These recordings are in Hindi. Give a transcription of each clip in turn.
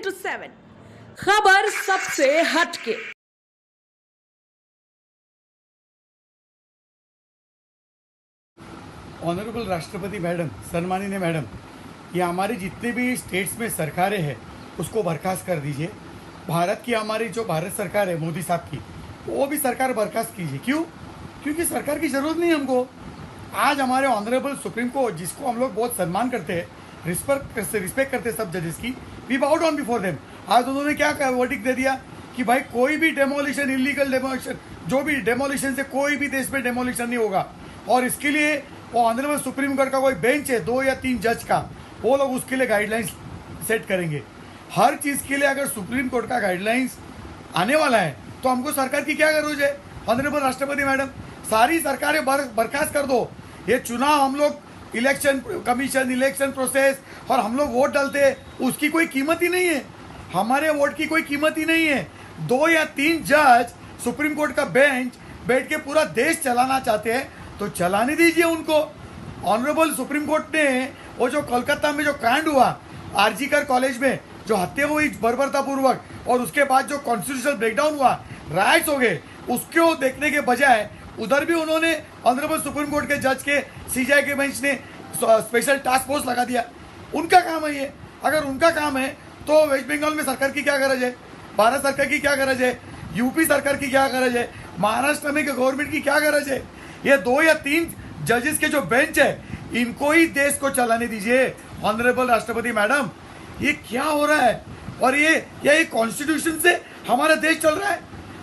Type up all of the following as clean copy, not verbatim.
7 खबर सबसे हटके। ऑनरेबल राष्ट्रपति मैडम, सम्माननीय मैडम, ये हमारे जितने भी स्टेट्स में सरकारें हैं उसको बर्खास्त कर दीजिए। भारत की हमारी जो भारत सरकार है मोदी साहब की, वो भी सरकार बर्खास्त कीजिए। क्यों? क्योंकि सरकार की ज़रूरत नहीं हमको। आज हमारे ऑनरेबल सुप्रीम कोर्ट, जिसको हम लोग बहुत सम्मान करते हैं, रिस्पेक्ट करते हैं सब जजेस की, वी बाउ डाउन बिफोर देम। आज उन्होंने क्या वर्डिक्ट दे दिया कि भाई कोई भी डेमोलिशन, इलीगल डेमोलिशन, जो भी डेमोलिशन से कोई भी देश में डेमोलिशन नहीं होगा। और इसके लिए वो ऑनरेबल सुप्रीम कोर्ट का कोई बेंच है 2 या 3 जज का, वो लोग उसके लिए गाइडलाइंस सेट करेंगे। हर चीज़ के लिए अगर सुप्रीम कोर्ट का गाइडलाइंस आने वाला है तो हमको सरकार की क्या जरूरत है? ऑनरेबल राष्ट्रपति मैडम, सारी सरकारें बर्खास्त कर दो। ये चुनाव हम लोग, इलेक्शन कमीशन, इलेक्शन प्रोसेस, और हम लोग वोट डालते हैं, उसकी कोई कीमत ही नहीं है। हमारे वोट की कोई कीमत ही नहीं है। 2 या 3 जज सुप्रीम कोर्ट का बेंच बैठ के पूरा देश चलाना चाहते हैं तो चलाने दीजिए उनको। ऑनरेबल सुप्रीम कोर्ट ने वो जो कोलकाता में जो कांड हुआ, आरजीकर कॉलेज में जो हत्या हुई बर्बरतापूर्वक, और उसके बाद जो कॉन्स्टिट्यूशनल ब्रेकडाउन हुआ, राइट्स हो गए, उसको देखने के बजाय उधर भी उन्होंने ऑनरेबल सुप्रीम कोर्ट के जज के सीजीआई के बेंच ने स्पेशल टास्क फोर्स लगा दिया। उनका काम है ये। अगर उनका काम है तो वेस्ट बंगाल में सरकार की क्या गरज है? भारत सरकार की क्या गरज है? यूपी सरकार की क्या गरज है? महाराष्ट्र में गवर्नमेंट की क्या गरज है? ये 2 या 3 जजेस के जो बेंच है, इनको ही देश को चलाने दीजिए। ऑनरेबल राष्ट्रपति मैडम, ये क्या हो रहा है? और ये कॉन्स्टिट्यूशन से हमारा देश चल रहा है।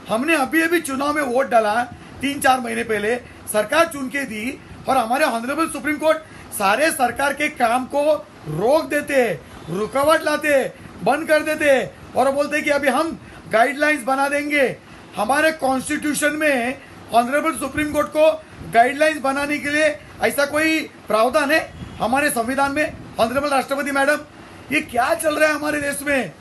हमने अभी चुनाव में वोट डाला 3-4 महीने पहले, सरकार चुन के दी, और हमारे ऑनरेबल सुप्रीम कोर्ट सारे सरकार के काम को रोक देते, रुकावट लाते, बंद कर देते, और बोलते कि अभी हम गाइडलाइंस बना देंगे। हमारे कॉन्स्टिट्यूशन में ऑनरेबल सुप्रीम कोर्ट को गाइडलाइंस बनाने के लिए ऐसा कोई प्रावधान है हमारे संविधान में? ऑनरेबल राष्ट्रपति मैडम, ये क्या चल रहा है हमारे देश में?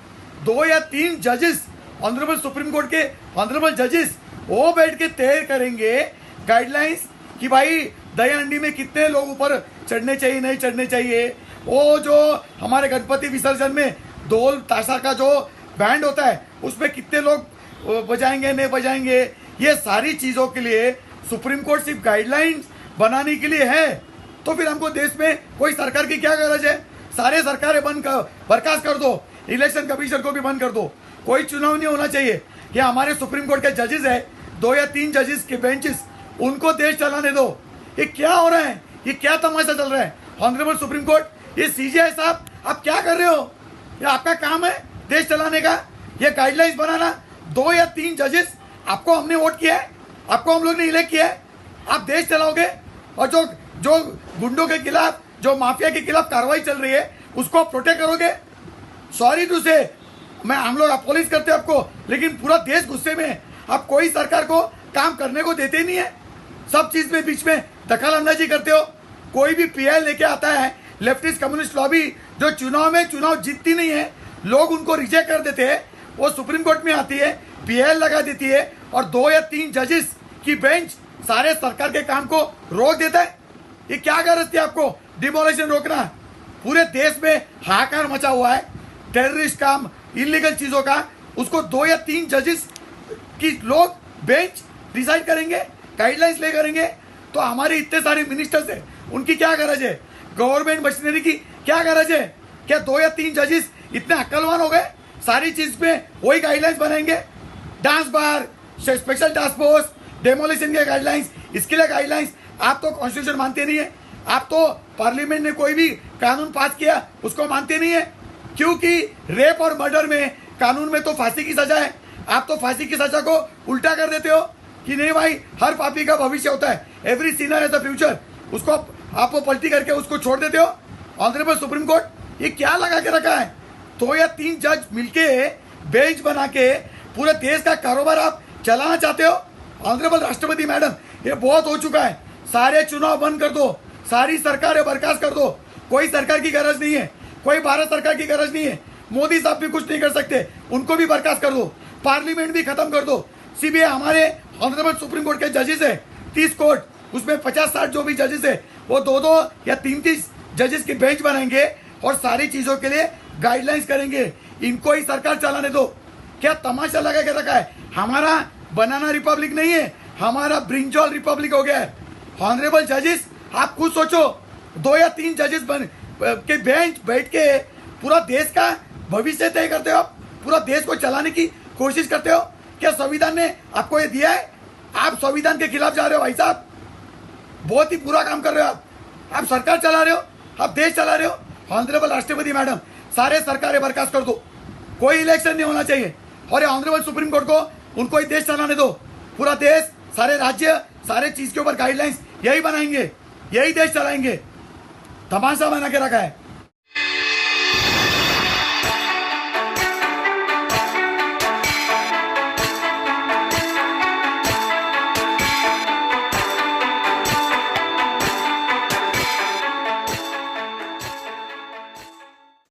2 या 3 जजेस, ऑनरेबल सुप्रीम कोर्ट के ऑनरेबल जजेस, वो बैठ के तय करेंगे गाइडलाइंस कि भाई दही हंडी में कितने लोग ऊपर चढ़ने चाहिए, नहीं चढ़ने चाहिए। वो जो हमारे गणपति विसर्जन में ढोल ताशा का जो बैंड होता है, उसमें कितने लोग बजाएंगे, नहीं बजाएंगे। ये सारी चीज़ों के लिए सुप्रीम कोर्ट सिर्फ गाइडलाइंस बनाने के लिए है। तो फिर हमको देश में कोई सरकार की क्या गरज है? सारे सरकारें बर्खास्त कर दो, इलेक्शन कमीशन को भी बंद कर दो, कोई चुनाव नहीं होना चाहिए। ये हमारे सुप्रीम कोर्ट के जजेस है, 2 या 3 जजेस के बेंचेस, उनको देश चलाने दो। ये क्या हो रहा है? ये क्या तमाशा चल रहा है? ऑनरेबल सुप्रीम कोर्ट, ये सीजीआई साहब, आप क्या कर रहे हो? ये आपका काम है देश चलाने का, ये गाइडलाइंस बनाना। 2 या 3 जजेस, आपको हमने वोट किया है, आपको हम लोग ने इलेक्ट किया है, आप देश चलाओगे, और जो गुंडों के खिलाफ, जो माफिया के खिलाफ कार्रवाई चल रही है, उसको प्रोटेक्ट करोगे? सॉरी टू से, हम लोग अपोलोज करते हैं आपको, लेकिन पूरा देश गुस्से में है। आप कोई सरकार को काम करने को देते नहीं है, सब चीज में बीच में दखल अंदाजी करते हो। कोई भी पीएल लेके आता है, लेफ्टिस्ट कम्युनिस्ट लॉबी, जो चुनाव जीतती नहीं है, लोग उनको रिजेक्ट कर देते हैं, वो सुप्रीम कोर्ट में आती है, पीएल लगा देती है, और 2 या 3 जजेस की बेंच सारे सरकार के काम को रोक देता है। ये क्या गरज थी आपको डिमोलिशन रोकना? पूरे देश में हाहाकार मचा हुआ है टेररिस्ट काम, इलीगल चीजों का, उसको 2 या 3 जजेस की लोग बेंच डिसाइड करेंगे, गाइडलाइंस ले करेंगे। तो हमारे इतने सारे मिनिस्टर्स हैं, उनकी क्या गरज है? गवर्नमेंट मशीनरी की क्या गरज है? क्या 2 या 3 जजेस इतने अक्लवान हो गए? सारी चीज में वही गाइडलाइंस बनाएंगे। Dance bar, special task force, demolition के गाइडलाइंस, इसके लिए गाइडलाइंस। आप तो कॉन्स्टिट्यूशन मानते नहीं है, आप तो पार्लियामेंट ने कोई भी कानून पास किया उसको मानते नहीं है, क्योंकि रेप और मर्डर में कानून में तो फांसी की सजा है। आप तो फांसी की सजा को उल्टा कर देते हो कि नहीं भाई, हर पापी का भविष्य होता है, every Sinner has a future, उसको आप पलटी करके उसको छोड़ देते हो। ऑनरेबल सुप्रीम कोर्ट, ये क्या लगा के रखा है? 2 या 3 जज मिलके बेंच बना के पूरे देश का कारोबार आप चलाना चाहते हो? ऑनरेबल राष्ट्रपति मैडम, ये बहुत हो चुका है। सारे चुनाव बंद कर दो, सारी सरकारें बर्खास्त कर दो। कोई सरकार की गरज नहीं है, कोई भारत सरकार की गरज नहीं है। मोदी साहब भी कुछ नहीं कर सकते, उनको भी बर्खास्त कर दो। पार्लियामेंट भी खत्म कर दो। सीबीआई, हमारे ऑनरेबल सुप्रीम कोर्ट के जजेस है 30 कोर्ट, उसमें 50-60 जो भी जजेस है, वो 2-2 या 3-3 जजेस की बेंच बनाएंगे और सारी चीज़ों के लिए गाइडलाइंस करेंगे। इनको ही सरकार चलाने दो। क्या तमाशा लगा के रखा है? हमारा बनाना रिपब्लिक नहीं है, हमारा ब्रिंजॉल रिपब्लिक हो गया है। ऑनरेबल जजेस, आप खुद सोचो, 2 या 3 जजेस के बेंच बैठ के पूरा देश का भविष्य तय करते हो आप, पूरा देश को चलाने की कोशिश करते हो। क्या संविधान ने आपको ये दिया है? आप संविधान के खिलाफ जा रहे हो भाई साहब, बहुत ही बुरा काम कर रहे हो आप सरकार चला रहे हो, आप देश चला रहे हो। ऑनरेबल राष्ट्रपति मैडम, सारे सरकारें बर्खास्त कर दो, कोई इलेक्शन नहीं होना चाहिए, और ऑनरेबल सुप्रीम कोर्ट को उनको ही देश चलाने दो। पूरा देश, सारे राज्य, सारे चीज के ऊपर गाइडलाइंस यही बनाएंगे, यही देश चलाएंगे। तमाशा बना के रखा है।